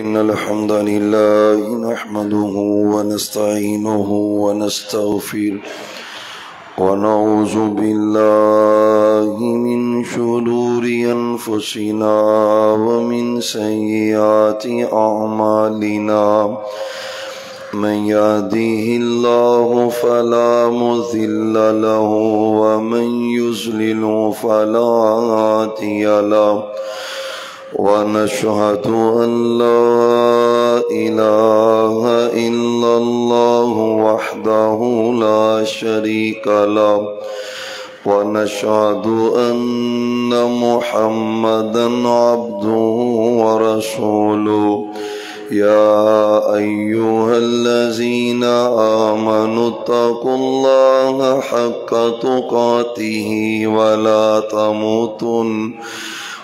إن الحمد لله نحمده ونستعينه ونستغفره ونعوذ بالله من شرور أنفسنا ومن سيئات أعمالنا من يهده الله فلا مضل له ومن يضلل فلا هادي له ونشهد أن لا إله إلا الله وحده لا شريك له ونشهد أن محمدا عبده ورسوله يا أيها الذين آمنوا اتقوا الله حق تقاته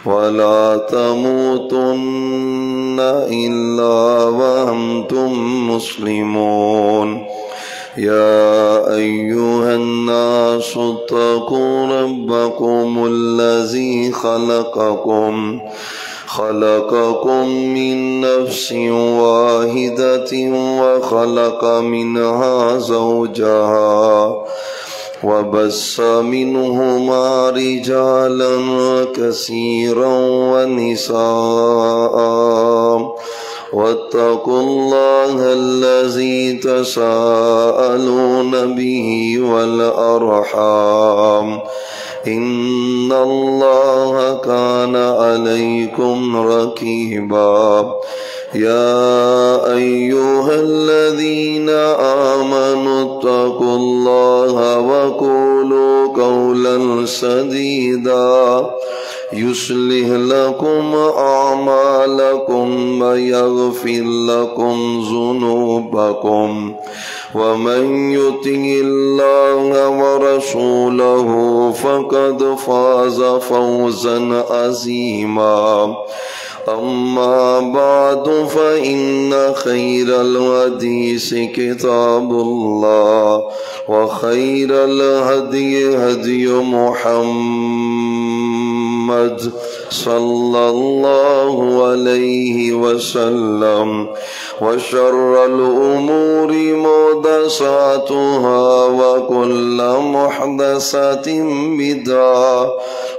ولا تموتن إلا وأنتم مسلمون يا أيها الناس اتقوا ربكم الذي خلقكم من نفس واحدة وخلق منها زوجها وبث منهما رجالا كثيرا ونساء واتقوا الله الذي تساءلون به والأرحام إن الله كان عليكم رقيبا يا أيها الذين آمنوا اتقوا الله وقولوا قولا سديدا يصلح لكم أعمالكم ويغفر لكم ذنوبكم ومن يطع الله ورسوله فقد فاز فوزا عظيما أما بعد فإن خير الحديث كتاب الله وخير الهدي هدي محمد صلى الله عليه وسلم وشر الأمور محدثاتها وكل محدثة بدعة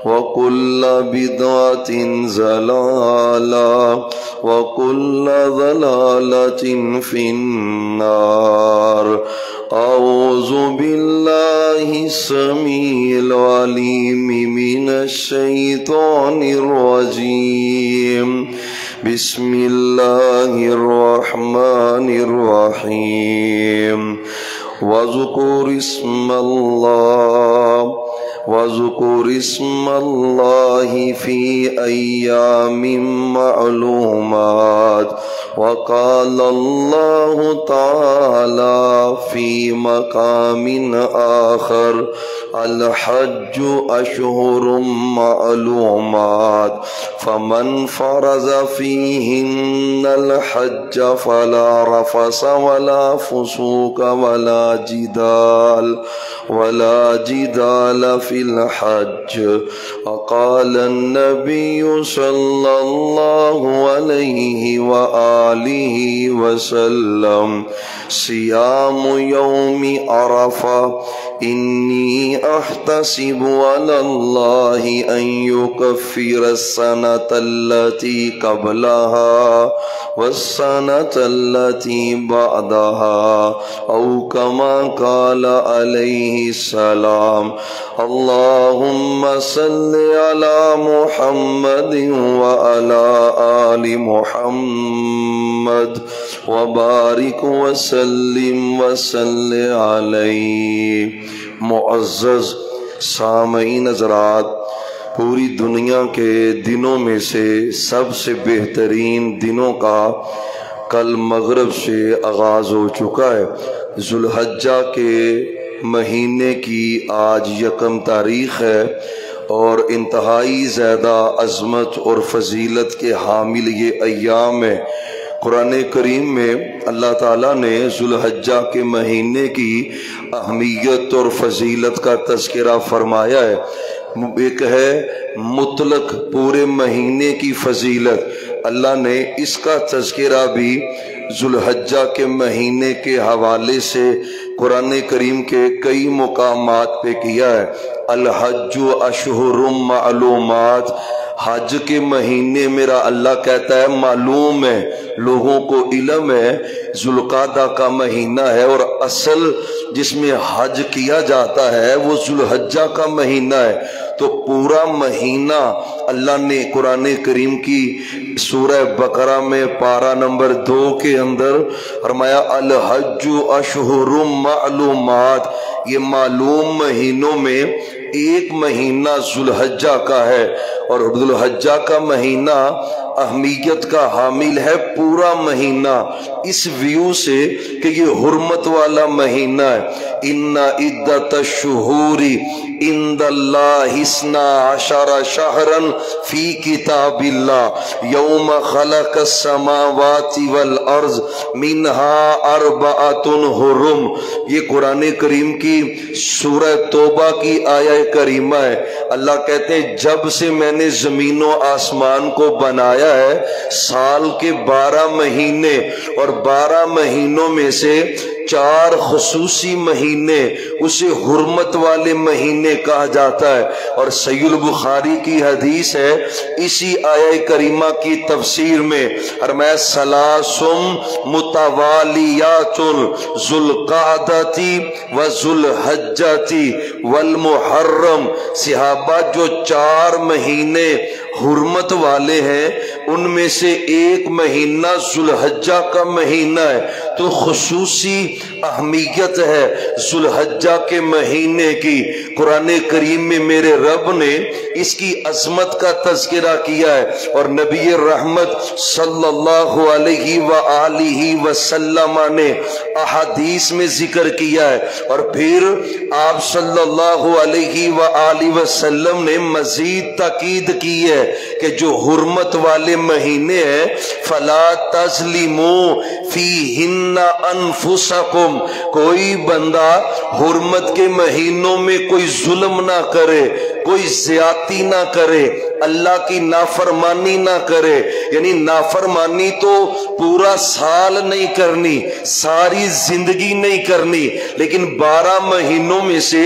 وكل بدعة ضلالة وكل ضلالة في النار أعوذ بالله السميع العليم من الشيطان الرجيم بسم الله الرحمن الرحيم واذكر اسم الله في أيام معلومات وقال الله تعالى في مقام آخر الحج أشهر معلومات فمن فرض فيهن الحج فلا رفث ولا فسوق ولا جدال في الحج وقال النبي صلى الله عليه وآله وسلم صيام يوم عرفة إني أحتسب على الله أن يكفر السنة التي قبلها والسنة التي بعدها أو كما قال عليه السلام اللهم صل على محمد وعلى آل محمد وبارك وسلم علیہ۔ معزز سامعین حضرات، پوری دنیا کے دنوں میں سے سب سے بہترین دنوں کا کل مغرب سے آغاز ہو چکا ہے۔ ذو الحجہ کے مہینے کی آج 1 تاریخ ہے اور انتہائی زیادہ عظمت اور فضیلت کے حامل یہ ایام ہے۔ قرآن کریم میں اللہ تعالیٰ نے ذو الحجہ کے مہینے کی اہمیت اور فضیلت کا تذکرہ فرمایا ہے۔ ایک ہے مطلق پورے مہینے کی فضیلت، اللہ نے اس کا تذکرہ بھی ذوالحجہ کے مہینے کے حوالے سے قرآن کریم کے کئی مقامات پہ کیا ہے۔ الحج اشہر معلومات، حج کے مہینے میرا اللہ کہتا ہے معلوم ہے، لوگوں کو علم ہے، ذوالقعدہ کا مہینہ ہے، اور اصل جس میں حج کیا جاتا ہے وہ ذوالحجہ کا مہینہ ہے۔ تو پورا مہینہ اللہ نے قرآن کریم کی سورہ بقرہ میں پارہ نمبر 2 کے اندر فرمایا الحج اشہر معلومات، یہ معلوم مہینوں میں ایک مہینہ ذوالحجہ کا ہے، اور ذوالحجہ کا مہینہ اہمیت کا حامل ہے پورا مہینہ، اس ویو سے کہ یہ حرمت والا مہینہ ہے۔ ان عدت الشہور عند اللہ 12 شہرا فی کتاب اللہ یوم خلق السماوات والارض منها 4 حرم، یہ قرآن کریم کی سورہ توبہ کی آیہ کریمہ ہے۔ اللہ کہتے ہیں جب سے میں نے زمین و آسمان کو بنایا ہے، سال کے 12 مہینے، اور 12 مہینوں میں سے 4 خصوصی مہینے اسے حرمت والے مہینے کہا جاتا ہے۔ اور صحیح البخاری کی حدیث ہے اسی آیہ کریمہ کی تفسیر میں، فرمایا ثلاثم متوالیات ذوالقعدۃ وذوالحجۃ والمحرم، صحابہ جو 4 مہینے حرمت والے ہیں ان میں سے ایک مہینہ ذوالحجہ کا مہینہ ہے، تو خصوصی اہمیت ہے ذوالحجہ کے مہینے کی۔ قرآن کریم میں میرے رب نے اس کی عظمت کا تذکرہ کیا ہے، اور نبی رحمت صلی اللہ علیہ وآلہ وسلم نے احادیث میں ذکر کیا ہے، اور پھر آپ صلی اللہ علیہ وآلہ وسلم نے مزید تاکید کی ہے کہ جو حرمت والے مہینے ہیں فلا تظلموا فیہن انفسکم، کوئی بندہ حرمت کے مہینوں میں کوئی ظلم نہ کرے، کوئی زیادتی نہ کرے، اللہ کی نافرمانی نہ کرے۔ یعنی نافرمانی تو پورا سال نہیں کرنی، ساری زندگی نہیں کرنی، لیکن 12 مہینوں میں سے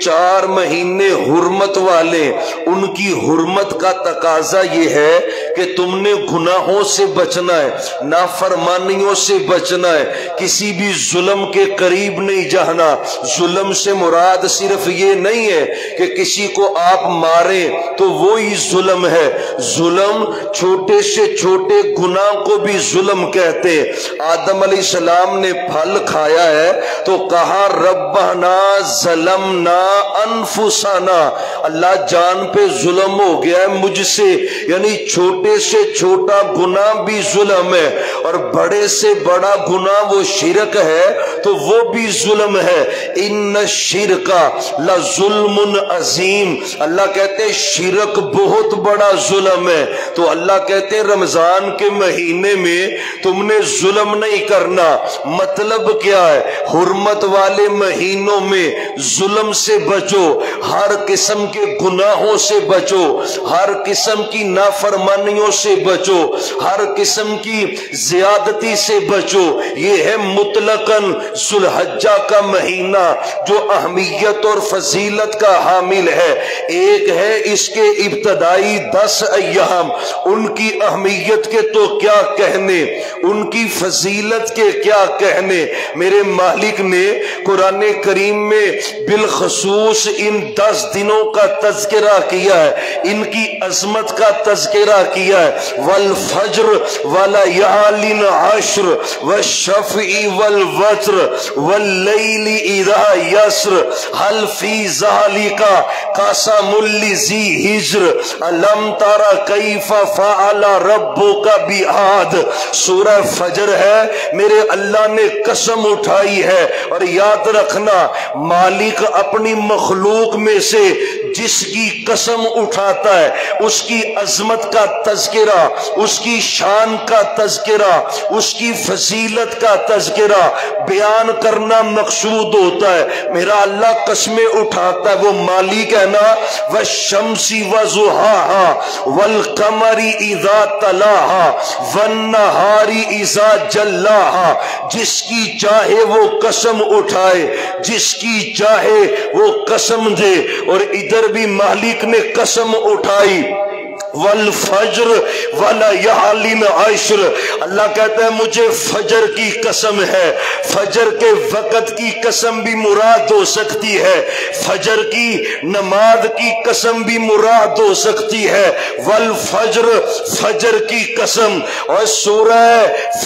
4 مہینے حرمت والے، ان کی حرمت کا تقاضا یہ ہے کہ تم نے گناہوں سے بچنا ہے، نافرمانیوں سے بچنا ہے، کسی بھی ظلم کے قریب نہیں جانا۔ ظلم سے مراد صرف یہ نہیں ہے کہ کسی کو آپ ماریں تو وہی ظلم ہے، ظلم چھوٹے سے چھوٹے گناہ کو بھی ظلم کہتے ہیں۔ آدم علیہ السلام نے پھل کھایا ہے تو کہا ربنا ظلمنا انفسنا، اللہ جان پہ ظلم ہو گیا ہے مجھ سے، یعنی چھوٹے سے چھوٹا گناہ بھی ظلم ہے، اور بڑے سے بڑا گناہ وہ شرک ہے تو وہ بھی ظلم ہے۔ ان الشرک لظلم عظیم، اللہ کہتے ہیں شرک بہت بڑا ظلم ہے۔ تو اللہ کہتے ہیں رمضان کے مہینے میں تم نے ظلم نہیں کرنا۔ مطلب کیا ہے؟ حرمت والے مہینوں میں ظلم سے بچو، ہر قسم کے گناہوں سے بچو، ہر قسم کی نافرمانیوں سے بچو، ہر قسم کی زیادتی سے بچو۔ یہ ہے مطلقاً ذوالحجہ کا مہینہ جو اہمیت اور فضیلت کا حامل ہے۔ ایک ہے اس کے ابتدائی 10 ایام، ان کی اہمیت کے تو کیا کہنے، ان کی فضیلت کے کیا کہنے۔ میرے مالک نے قرآن کریم میں بالخصوص ان 10 دنوں کا تذکرہ کیا ہے، ان کی عظمت کا تذکرہ کیا ہے۔ والفجر وليال عشر والشفع والوتر واللیل اذا یسر هل فی ذلک قسم لذی ہجر الم تر کیف فعل ربک بعاد۔ سورہ سورہ فجر ہے، میرے اللہ نے قسم اٹھائی ہے۔ اور یاد رکھنا مالک اپنی مخلوق میں سے جس کی قسم اٹھاتا ہے اس کی عظمت کا تذکرہ، اس کی شان کا تذکرہ، اس کی فضیلت کا تذکرہ بیان کرنا مقصود ہوتا ہے۔ میرا اللہ قسمیں اٹھاتا ہے، وہ مالک ہے نا، والشمس وضحاها والقمر اذا تلاها والنہار اذا جلاها، جس کی چاہے وہ قسم اٹھائے، جس کی چاہے وہ قسم دے۔ اور ادھر بھی مالک نے قسم اٹھائی، والفجر ولیال عشر، اللہ کہتا ہے مجھے فجر کی قسم ہے۔ فجر کے وقت کی قسم بھی مراد ہو سکتی ہے، فجر کی نماز کی قسم بھی مراد ہو سکتی ہے۔ والفجر، فجر کی قسم۔ اور سورہ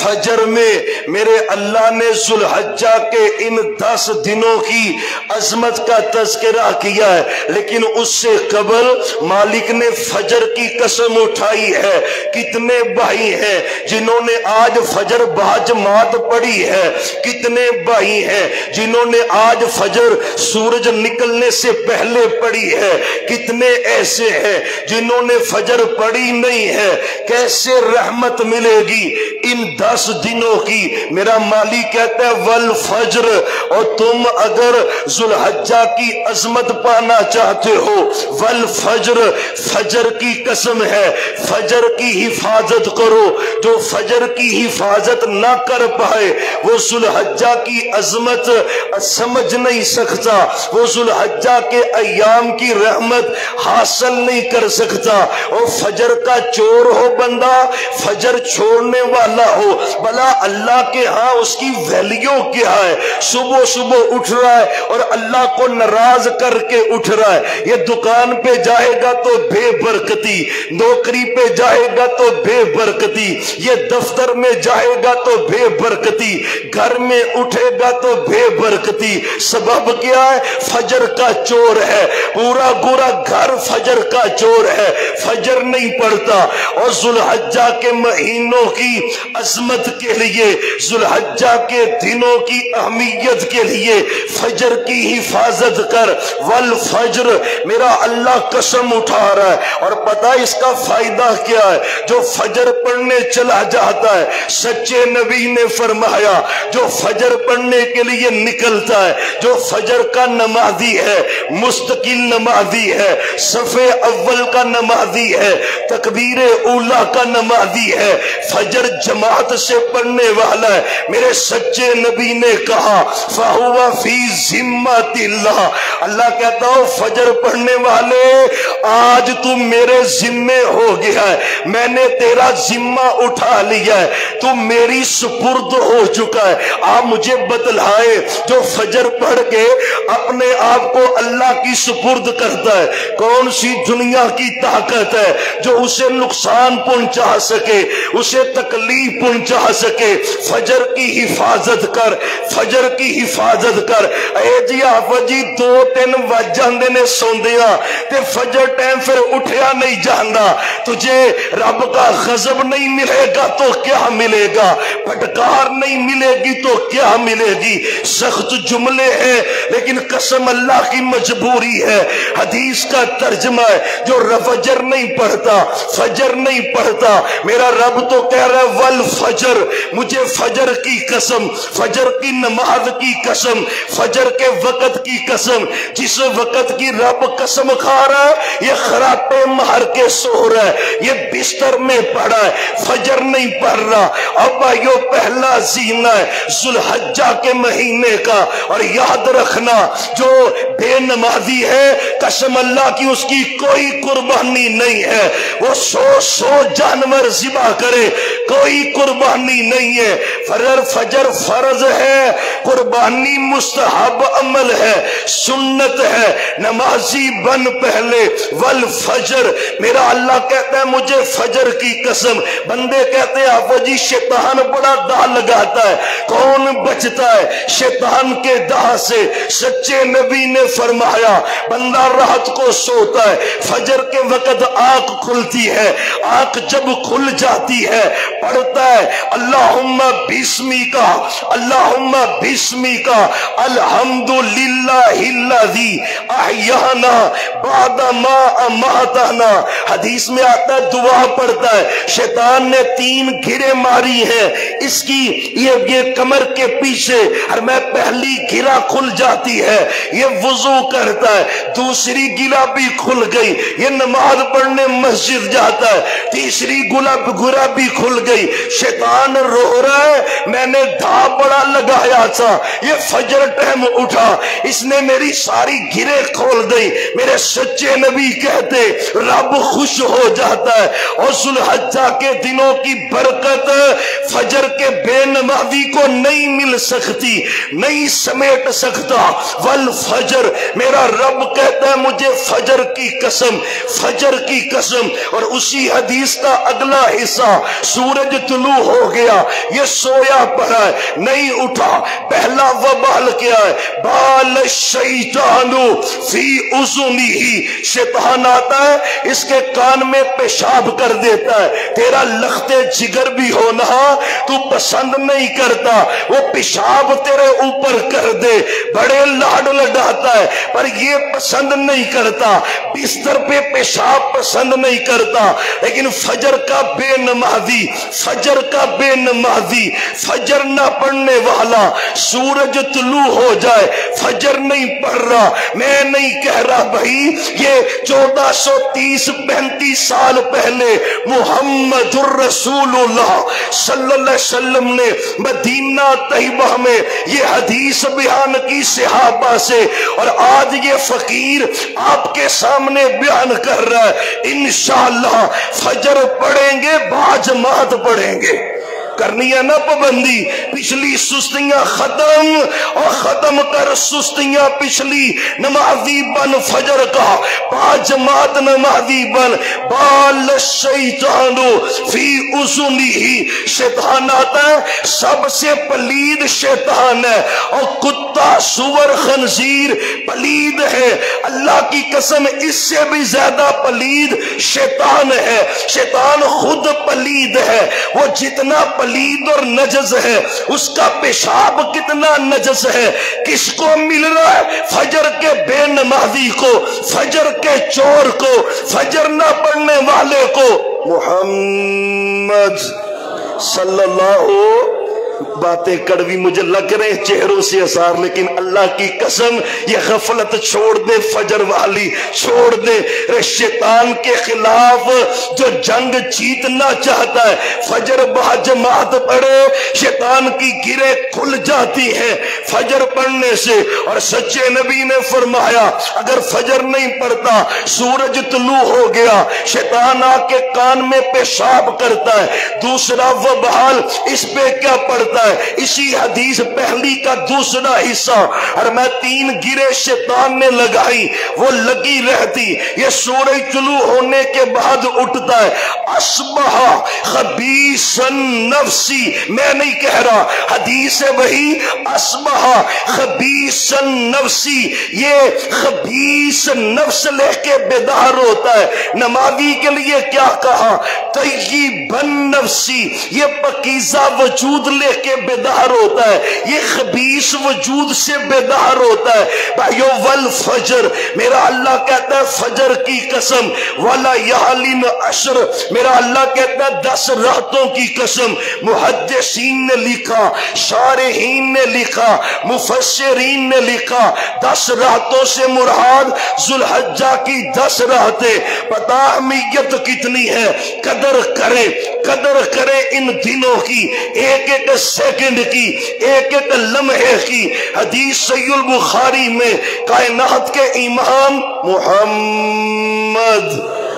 فجر میں میرے اللہ نے ذوالحجہ کے ان 10 دنوں کی عظمت کا تذکرہ کیا ہے، لیکن اس سے قبل مالک نے فجر کی قسم اٹھائی ہے۔ کتنے بھائی ہیں جنہوں نے آج فجر باجماعت پڑھی ہے، کتنے بھائی ہیں جنہوں نے آج فجر سورج نکلنے سے پہلے پڑھی ہے، کتنے ایسے ہیں جنہوں نے فجر پڑھی نہیں ہے۔ کیسے رحمت ملے گی ان 10 دنوں کی؟ میرا مالک کہتا ہے والفجر، اور تم اگر ذوالحجہ کی عظمت پانا چاہتے ہو، والفجر، فجر کی قسم ہے، فجر کی حفاظت کرو۔ جو فجر کی حفاظت نہ کر پائے وہ ذوالحجہ کی عظمت سمجھ نہیں سکتا، وہ ذوالحجہ کے ایام کی رحمت حاصل نہیں کر سکتا۔ اور فجر کا چور ہو بندہ، فجر چھوڑنے والا ہو، بھلا اللہ کے ہاں اس کی ویلیو کیا ہے؟ صبح صبح اٹھ رہا ہے اور اللہ کو ناراض کر کے اٹھ رہا ہے۔ یہ دکان پہ جائے گا تو بے برکتی، نوکری پہ جائے گا تو بے برکتی، یہ دفتر میں جائے گا تو بے برکتی، گھر میں اٹھے گا تو بے برکتی۔ سبب کیا ہے؟ فجر کا چور ہے، پورا پورا گھر فجر کا چور ہے، فجر نہیں پڑتا۔ اور ذوالحجہ کے مہینوں کی عظمت کے لیے، ذوالحجہ کے دنوں کی اہمیت کے لیے فجر کی حفاظت کر۔ والفجر، میرا اللہ قسم اٹھا رہا ہے۔ اور پتہ اس کا فائدہ کیا ہے؟ جو فجر پڑھنے چلا جاتا ہے، سچے نبی نے فرمایا جو فجر پڑھنے کے لیے نکلتا ہے، جو فجر کا نمازی ہے، مستقل نمازی ہے، صف اول کا نمازی ہے، تکبیر اولا کا نمازی ہے، فجر جماعت سے پڑھنے والا ہے، میرے سچے نبی نے کہا فَهُوَ فِي ذِمَّةِ اللَّهِ، اللہ کہتا ہو فجر پڑھنے والے آج تم میرے ذمے ہو گیا ہے، میں نے تیرا ذمہ اٹھا لیا ہے، تم میری سپرد ہو چکا ہے۔ آپ مجھے بتلائے جو فجر پڑھ کے اپنے آپ کو اللہ کی سپرد کرتا ہے، کون سی دنیا کی طاقت ہے جو اسے نقصان پہنچا سکے، اسے تکلیف پہنچا سکے؟ فجر کی حفاظت کر، فجر کی حفاظت کر۔ اے جی آپ جی 2-3 وج جاندے نے سوندیاں تے فجر ٹائم پھر اٹھیا نہیں جانا، تجھے رب کا غضب نہیں ملے گا تو کیا ملے گا؟ پھٹکار نہیں ملے گی تو کیا ملے گی؟ سخت جملے ہیں لیکن قسم اللہ کی مجبوری ہے۔ حدیث کا ترجمہ ہے جو فجر نہیں پڑھتا، فجر نہیں پڑھتا، میرا رب تو کہہ رہا ہے والفجر، مجھے فجر کی قسم، فجر کی نماز کی قسم، فجر کے وقت کی قسم۔ جس وقت کی رب قسم کھا رہا ہے یہ خراٹے مار کے سو رہا ہے، یہ بستر میں پڑا ہے، فجر نہیں پڑھ رہا۔ اب بھائیو پہلا زینہ ہے ذوالحجہ کے مہینے کا، اور یاد رکھنا جو بے نمازی ہے قسم اللہ کی اس کی کوئی قربانی نہیں ہے، وہ 100 جانور ذبح کرے کوئی قربانی نہیں ہے۔ فجر فرض ہے، قربانی مستحب عمل ہے، سنت ہے، نمازی بن پہلے والفجر۔ میرا اللہ کہتا ہے مجھے فجر کی قسم۔ بندے کہتے ہیں آپ جی شیطان بڑا داہ لگاتا ہے، کون بچتا ہے شیطان کے داہ سے؟ سچے نبی نے فرمایا بندہ رات کو سوتا ہے، فجر کے وقت آنکھ کھلتی ہے، آنکھ جب کھل جاتی ہے پڑھتا ہے اللہم بسمی کا، اللہم بسمی کا الحمدللہ الذی احیانا بعد ما اماتنا۔ حدیث میں آتا ہے دعا پڑھتا ہے، شیطان نے 3 گھرے ماری ہیں اس کی یہ کمر کے پیچھے، اور میں پہلی گھرا کھل جاتی ہے یہ وضو کرتا ہے، دوسری گلا بھی کھل گئی یہ نماز پڑھنے مسجد جاتا ہے، تیسری گلا بھی کھل گئی، شیطان رو رہا ہے میں نے دھا بڑا لگایا تھا، یہ فجر ٹائم اٹھا اس نے میری ساری گھرے کھول دی۔ میرے سچے نبی کہتے رب خوش ہو جاتا ہے، اور ذوالحجہ کے دنوں کی برکت فجر کے بے نمازی کو نہیں مل سکتی، نہیں سمیٹ سکتا۔ والفجر، میرا رب کہتا ہے مجھے فجر کی قسم، فجر کی قسم۔ اور اسی حدیث کا اگلا حصہ، سورج طلوع ہو گیا یہ سویا پڑا ہے نہیں اٹھا، پہلا وبال کیا ہے؟ بال الشیطان فی اذنہ، شیطان آتا ہے اس کے کان میں پیشاب کر دیتا ہے، تیرا لخت جگر بھی ہونا تو پسند نہیں کرتا، وہ پیشاب تیرے اوپر کر دے، بڑے لاڈ لڈاتا ہے پر یہ پسند نہیں کرتا، بستر پہ پیشاب پسند نہیں کرتا۔ لیکن فجر کا بے نمازی، فجر کا بے نمازی، فجر نہ پڑھنے والا، سورج طلوع ہو جائے فجر نہیں پڑھ رہا، میں نہیں کہہ رہا بھائی، یہ 1430-35 سال پہلے محمد الرسول اللہ صلی اللہ علیہ وسلم نے مدینہ طیبہ میں یہ حدیث بیان کی صحابہ سے، اور آج یہ فقیر آپ کے سامنے بیان کر رہا ہے انشاءاللہ فجر پڑھیں گے باجماعت پڑھیں گے۔ کرنی ہے نا پابندی، پچھلی سستیاں ختم، اور ختم کر سستیاں پچھلی، نمازی بن فجر کا، باجماعت نمازی بن۔ بال الشیطان فی اذنہ، شیطان آتا ہے سب سے پلید شیطان ہے، اور کتا سور خنزیر پلید ہے، اللہ کی قسم اس سے بھی زیادہ پلید شیطان ہے، شیطان خود پلید ہے، وہ جتنا پلید اور نجس ہے اس کا پیشاب کتنا نجس ہے، کس کو مل رہا ہے؟ فجر کے بے نمازی کو، فجر کے چور کو، فجر نہ پڑھنے والے کو۔ محمد صلی اللہ، باتیں کڑوی مجھے لگ رہے چہروں سے اثار، لیکن اللہ کی قسم یہ غفلت چھوڑ دے، فجر والی چھوڑ دے۔ شیطان کے خلاف جو جنگ جیتنا چاہتا ہے فجر باجماعت پڑھے، شیطان کی گرے کھل جاتی ہیں فجر پڑھنے سے۔ اور سچے نبی نے فرمایا اگر فجر نہیں پڑھتا سورج طلوع ہو گیا، شیطان آ کے کان میں پیشاب کرتا ہے، دوسرا وبال اس پہ کیا پڑھتا ہے؟ اسی حدیث پہلی کا دوسرا حصہ، اور میں 3 گرے شیطان نے لگائی وہ لگی رہتی، یہ سورج طلوع ہونے کے بعد اٹھتا ہے، اصبح خبیث نفسی، میں نہیں کہہ رہا حدیث ہے وہی، اصبح خبیث نفسی، یہ خبیث نفس لے کے بیدار ہوتا ہے۔ نمازی کے لیے کیا کہا؟ طیب نفسی، یہ پاکیزہ وجود لے کے بیدار ہوتا ہے، یہ خبیث وجود سے بیدار ہوتا ہے۔ بھائیو والفجر، میرا اللہ کہتا ہے فجر کی قسم، وَلَيَالٍ عَشْرٍ، میرا اللہ کہتا ہے 10 راتوں کی قسم۔ محدثین نے لکھا، شارحین نے لکھا، مفسرین نے لکھا 10 راتوں سے مراد ذوالحجہ کی 10 راتیں۔ پتہ اہمیت کتنی ہے، قدر کرے، قدر کرے ان دنوں کی، ایک ایک سیکنڈ کی، ایک ایک لمحے کی۔ حدیث صحیح البخاری میں کائنات کے امام محمد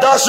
10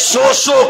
100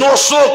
200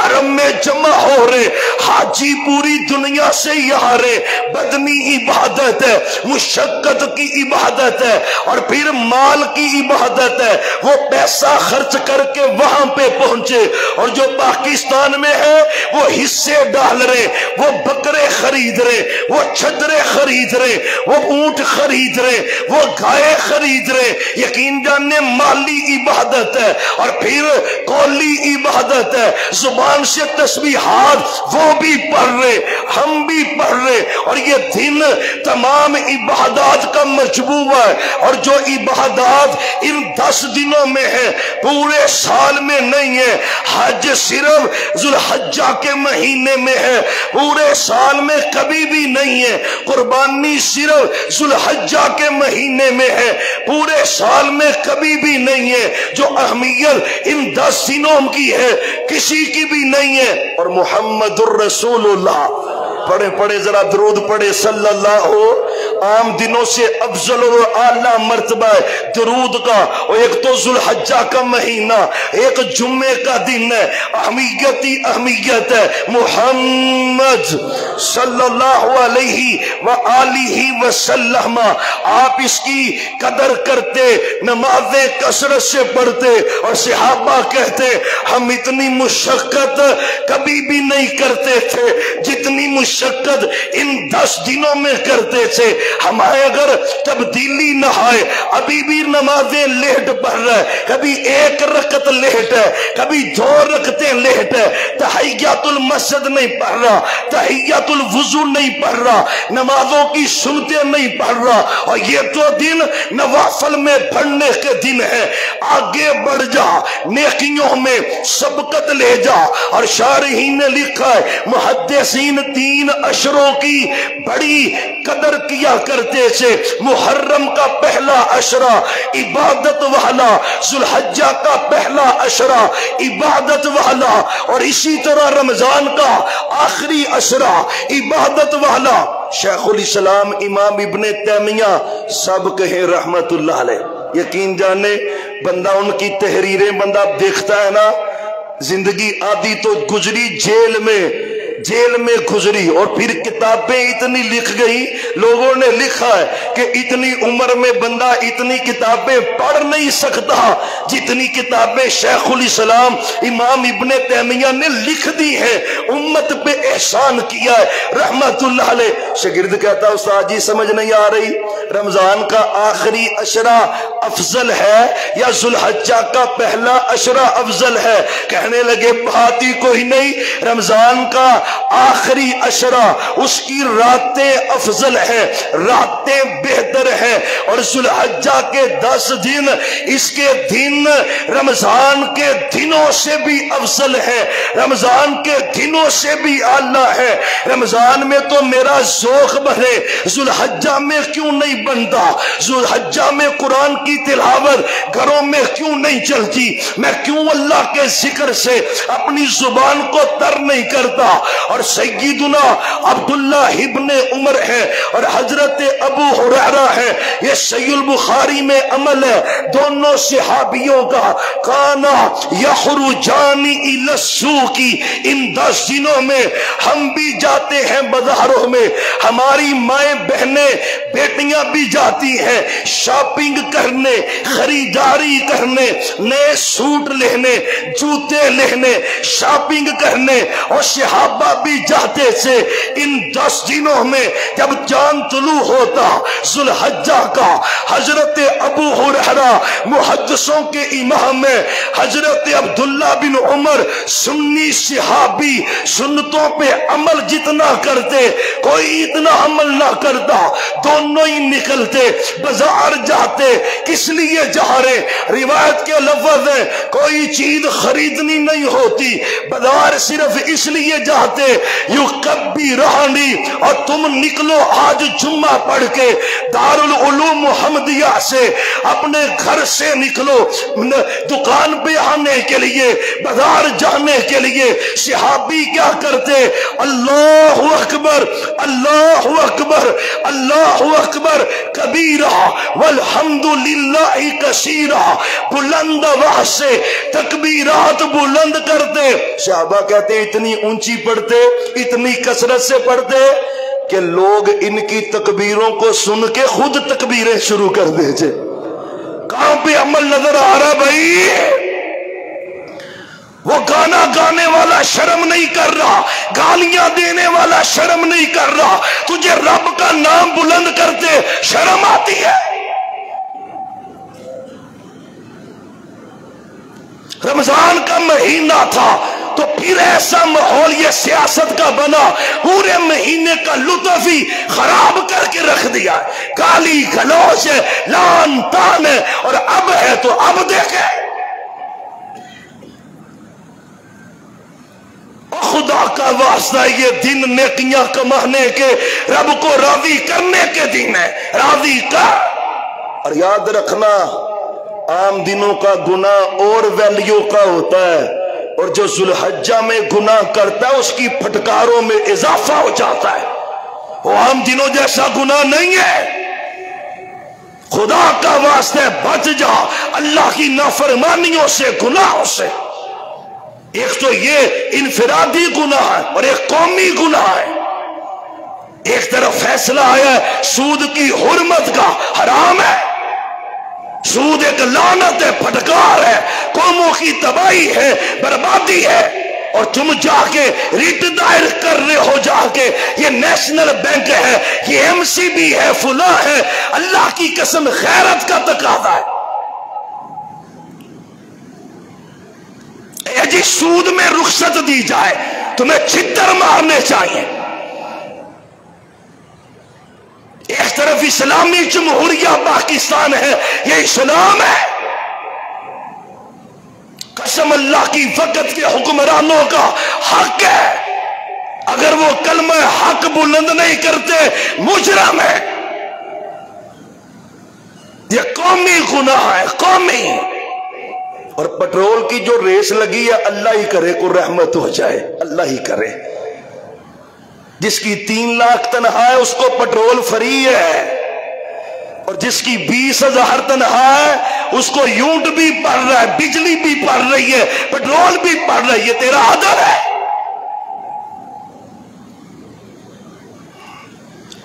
حرم میں جمع ہو رہے، حاجی پوری دنیا سے یہاں رہے، بدنی عبادت ہے، مشقت کی عبادت ہے، اور پھر مال کی عبادت ہے۔ وہ پیسہ خرچ کر کے وہاں پہ پہنچے، اور جو پاکستان میں ہے وہ حصے ڈال رہے، وہ بکرے خرید رہے، وہ چھترے خرید رہے، وہ اونٹ خرید رہے، وہ گائے خرید رہے۔ یقین جاننے مالی عبادت ہے، اور پھر قولی عبادت ہے، زبان سے تسبیحات وہ بھی پڑھ رہے، ہم بھی پڑھ رہے، اور یہ دن تمام عبادات کا مجموعہ ہے۔ اور جو عبادات ان 10 دنوں میں ہے، پورے سال میں نہیں ہے۔ حج صرف ذوالحجہ کے مہینے میں ہے، پورے سال میں کبھی بھی نہیں ہے۔ قربانی صرف ذوالحجہ کے مہینے میں ہے، پورے سال میں کبھی بھی نہیں ہے۔ جو اہمیت ان 10 دنوں کی ہے کسی کی بھی نہیں ہے۔ اور محمد الرسول اللہ پڑھے ذرا درود پڑھے صلی اللہ ہو۔ عام دنوں سے افضل اور اعلیٰ مرتبہ ہے درود کا۔ اور ایک تو ذوالحجہ کا مہینہ، ایک جمعے کا دن ہے، اہمیت ہی اہمیت ہے۔ محمد صلی اللہ علیہ وآلہ وسلم، آپ اس کی قدر کرتے، نمازیں کثرت سے پڑھتے، اور صحابہ کہتے ہم اتنی مشقت کبھی بھی نہیں کرتے تھے جتنی مشقت ان 10 دنوں میں کرتے تھے۔ ہمارے اگر تبدیلی نہ آئے، ابھی بھی نمازیں لیٹ پڑھ رہا ہے، کبھی 1 رکعت لیٹ ہے، کبھی 2 رکعتیں لیٹ ہے، تحیات المسجد نہیں پڑھ رہا، تحیات الوضو نہیں پڑھ رہا، نمازوں کی سنتیں نہیں پڑھ رہا۔ اور یہ تو دن نوافل میں پڑھنے کے دن ہے، آگے بڑھ جا، نیکیوں میں سبقت لے جا۔ اور شارحین نے لکھا ہے محدثین 3 اشروں کی بڑی قدر کیا کرتے تھے۔ محرم کا پہلا اشرہ عبادت والا، ذوالحجہ کا پہلا اشرہ عبادت والا، اور اسی طرح رمضان کا آخری اشرہ عبادت والا۔ شیخ الاسلام امام ابن تیمیہ سب کہیں رحمت اللہ علیہ۔ یقین جانے بندہ ان کی تحریریں بندہ دیکھتا ہے نا، زندگی آدھی تو گزری جیل میں گزری، اور پھر کتابیں اتنی لکھ گئی، لوگوں نے لکھا ہے کہ اتنی عمر میں بندہ اتنی کتابیں پڑھ نہیں سکتا جتنی کتابیں شیخ الاسلام امام ابن تیمیہ نے لکھ دی ہیں، امت پہ احسان کیا ہے رحمت اللہ علیہ۔ شاگرد کہتا استاد جی سمجھ نہیں آ رہی، رمضان کا آخری اشرہ افضل ہے یا ذوالحجہ کا پہلا اشرہ افضل ہے؟ کہنے لگے بات ہی کوئی نہیں، رمضان کا آخری اشرہ اس کی راتیں افضل ہیں، راتیں بہتر ہیں، اور ذوالحجہ کے 10 دن اس کے دن رمضان کے دنوں سے بھی افضل ہیں، رمضان کے دنوں سے بھی اعلیٰ ہے۔ رمضان میں تو میرا ذوق بڑھے، ذوالحجہ میں کیوں نہیں بنتا؟ ذوالحجہ میں قرآن کی تلاوت گھروں میں کیوں نہیں چلتی؟ میں کیوں اللہ کے ذکر سے اپنی زبان کو تر نہیں کرتا؟ اور سیدنا عبداللہ ابن عمر ہے اور حضرت ابو ہریرہ ہے، یہ صحیح البخاری میں عمل ہے دونوں صحابیوں کا۔ کانا یخرجان الی السوق، ان 10 دنوں میں ہم بھی جاتے ہیں بازاروں میں، ہماری مائیں بہنیں بیٹیاں بھی جاتی ہیں شاپنگ کرنے، خریداری کرنے، نئے سوٹ لینے، جوتے لینے، شاپنگ کرنے، اور صحابہ بھی جاتے تھے۔ ان 10 دنوں میں جب چاند طلوع ہوتا ذوالحجہ کا، حضرت ابو ہریرہ محدثوں کے امام ہے، حضرت عبداللہ بن عمر سنی صحابی، سنتوں پہ عمل جتنا کرتے کوئی اتنا عمل نہ کرتا، دونوں ہی نکلتے بازار جاتے۔ کس لیے جا رہے؟ روایت کے لفظ ہیں کوئی چیز خریدنی نہیں ہوتی، بازار صرف اس لیے جاتے یکبرانی، اور تم نکلو آج جمعہ پڑھ کے دارالعلوم محمدیہ سے، اپنے گھر سے نکلو دکان پہ آنے کے لیے، بازار جانے کے لیے۔ صحابی کیا کرتے؟ اللہ اکبر اللہ اکبر اللہ اکبر کبیرہ والحمدللہ کثیرہ، بلند آواز سے تکبیرات بلند کرتے۔ صحابہ کہتے اتنی اونچی پڑھتے، اتنی کثرت سے پڑھتے کہ لوگ ان کی تکبیروں کو سن کے خود تکبیریں شروع کر دیتے۔ کہاں پہ عمل نظر آ رہا بھائی؟ وہ گانا گانے والا شرم نہیں کر رہا، گالیاں دینے والا شرم نہیں کر رہا، تجھے رب کا نام بلند کرتے شرم آتی ہے؟ رمضان کا مہینہ تھا تو پھر ایسا ماحول یہ سیاست کا بنا، پورے مہینے کا لطف ہی خراب کر کے رکھ دیا، گالی گلوچ ہے، لان تان ہے، اور اب ہے تو اب دیکھے خدا کا واسطہ یہ دن نیکیاں کمانے کے، رب کو راضی کرنے کے دن ہے، راضی کر۔ اور یاد رکھنا عام دنوں کا گناہ اور ویلیو کا ہوتا ہے، اور جو ذوالحجہ میں گناہ کرتا ہے اس کی پھٹکاروں میں اضافہ ہو جاتا ہے، وہ عام دنوں جیسا گناہ نہیں ہے۔ خدا کا واسطہ بچ جا اللہ کی نافرمانیوں سے، گناہوں سے۔ ایک تو یہ انفرادی گناہ ہے اور ایک قومی گناہ ہے۔ ایک طرف فیصلہ آیا ہے سود کی حرمت کا، حرام ہے، سود ایک لعنت ہے، پھٹکار ہے، قوموں کی تباہی ہے، بربادی ہے، اور تم جا کے ریٹ دائر کر رہے ہو جا کے یہ نیشنل بینک ہے، یہ ایم سی بی ہے، فلاں ہے۔ اللہ کی قسم غیرت کا تقاضا ہے اے جی سود میں رخصت دی جائے، تمہیں چھتر مارنے چاہیے۔ ایک طرف اسلامی جمہوریہ پاکستان ہے، یہ اسلام ہے، قسم اللہ کی وقت کے حکمرانوں کا حق ہے، اگر وہ کلمہ حق بلند نہیں کرتے مجرم ہے۔ یہ قومی گناہ ہے، قومی۔ اور پٹرول کی جو ریس لگی ہے اللہ ہی کرے کو رحمت ہو جائے، اللہ ہی کرے۔ جس کی 3 لاکھ تنخواہ ہے اس کو پٹرول فری ہے، اور جس کی 20,000 تنخواہ ہے اس کو یونٹ بھی پڑ رہا ہے، بجلی بھی پڑ رہی ہے، پٹرول بھی پڑ رہی ہے، تیرا عدل ہے۔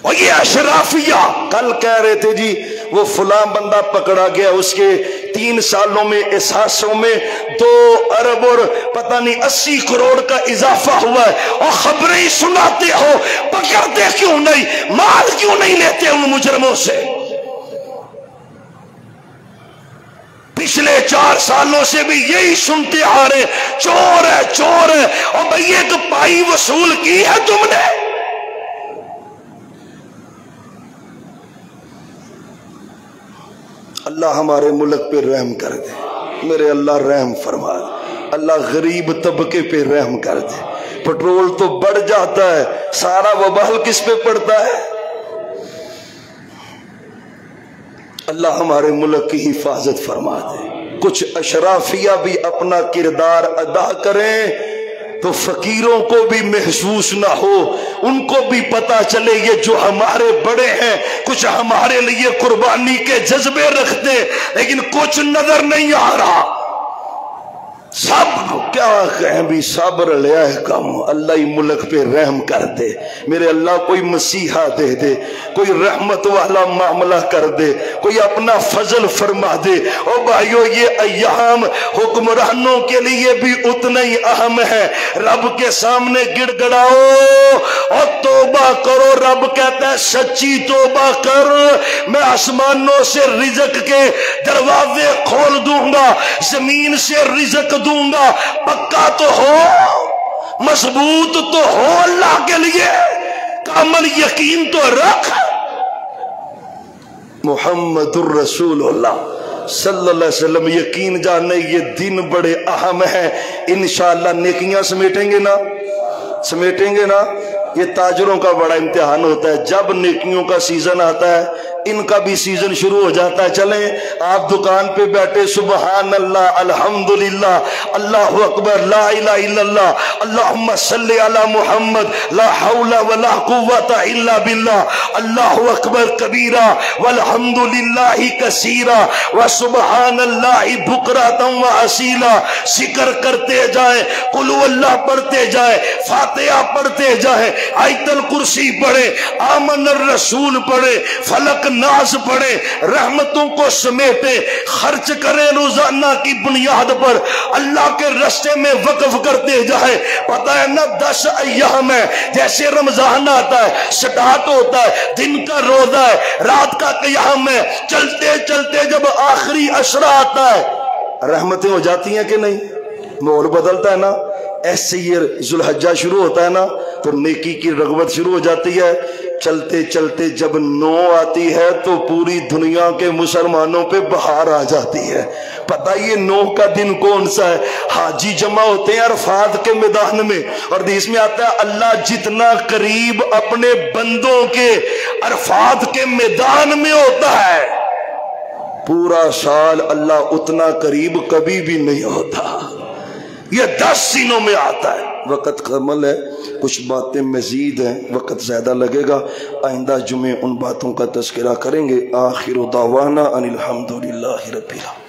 اور یہ اشرافیہ کل کہہ رہے تھے جی وہ فلاں بندہ پکڑا گیا، اس کے 3 سالوں میں احساسوں میں 2 ارب اور پتہ نہیں 80 کروڑ کا اضافہ ہوا ہے، اور خبریں ہی سناتے ہو، پکڑتے کیوں نہیں، مال کیوں نہیں لیتے ان مجرموں سے؟ پچھلے 4 سالوں سے بھی یہی سنتے آ رہے، چور ہے چور ہے، اور بھئی ایک پائی وصول کی ہے تم نے؟ اللہ ہمارے ملک پہ رحم کر دے، میرے اللہ رحم فرما، اللہ غریب طبقے پہ رحم کر دے۔ پٹرول تو بڑھ جاتا ہے، سارا وبال کس پہ پڑتا ہے؟ اللہ ہمارے ملک کی حفاظت فرما دے۔ کچھ اشرافیہ بھی اپنا کردار ادا کریں تو فقیروں کو بھی محسوس نہ ہو، ان کو بھی پتا چلے یہ جو ہمارے بڑے ہیں کچھ ہمارے لیے قربانی کے جذبے رکھتے، لیکن کچھ نظر نہیں آ رہا۔ سب کیا کہیں بھی صبر لیا ہے کم، اللہ ہی ملک پہ رحم کر دے، میرے اللہ کوئی مسیحا دے دے، کوئی رحمت والا معاملہ کر دے، کوئی اپنا فضل فرما دے۔ او بھائیو یہ ایام حکمرانوں کے لیے بھی اتنا ہی اہم ہے، رب کے سامنے گڑ گڑاؤ اور توبہ کرو۔ رب کہتا ہے سچی توبہ کر، میں آسمانوں سے رزق کے دروازے کھول دوں گا، زمین سے رزق دوں گا، پکا تو ہو، مضبوط تو ہو، اللہ کے لیے کامل یقین تو رکھ۔ محمد الرسول اللہ صلی اللہ علیہ وسلم، یقین جانے یہ دن بڑے اہم ہیں، انشاءاللہ نیکیاں سمیٹیں گے نا، سمیٹیں گے نا۔ یہ تاجروں کا بڑا امتحان ہوتا ہے، جب نیکیوں کا سیزن آتا ہے ان کا بھی سیزن شروع ہو جاتا ہے. چلیں آپ دکان پہ بیٹھے سبحان اللہ الحمدللہ اللہ اکبر لا الہ الا اللہ اللہم صلی علی محمد لا حول ولا قوت الا باللہ اللہ اکبر کبیرہ والحمدللہ کثیرہ وسبحان اللہ بکرۃ واصیلا. ذکر کرتے جائیں، قل هو اللہ پڑھتے جائیں، فاتحہ پڑھتے جائیں، آیت الکرسی پڑھیں، آمن الرسول پڑھیں، فلق ناس پڑھیں، رحمتوں کو سمیٹیں، خرچ کریں روزانہ کی بنیاد پر، اللہ کے راستے میں وقف کرتے جائیں. پتہ ہے نا 10 ایام ہے، جیسے رمضان آتا ہے سٹارٹ ہوتا ہے، دن کا روزہ ہے، رات کا قیام ہے، چلتے چلتے جب آخری عشرہ آتا ہے رحمتیں ہو جاتی ہیں کہ نہیں؟ ماحول بدلتا ہے نا. ایسے یہ ذوالحجہ شروع ہوتا ہے نا تو نیکی کی رغبت شروع ہو جاتی ہے. چلتے چلتے جب 9 آتی ہے تو پوری دنیا کے مسلمانوں پہ بہار آ جاتی ہے. پتہ یہ 9 کا دن کون سا ہے؟ حاجی جمع ہوتے ہیں عرفات کے میدان میں، اور حدیث میں آتا ہے اللہ جتنا قریب اپنے بندوں کے عرفات کے میدان میں ہوتا ہے پورا سال اللہ اتنا قریب کبھی بھی نہیں ہوتا. یہ 10 دنوں میں آتا ہے. وقت کمل ہے، کچھ باتیں مزید ہیں، وقت زیادہ لگے گا. آئندہ جمعے ان باتوں کا تذکرہ کریں گے. آخر دعوانا ان الحمدللہ رب العالمین.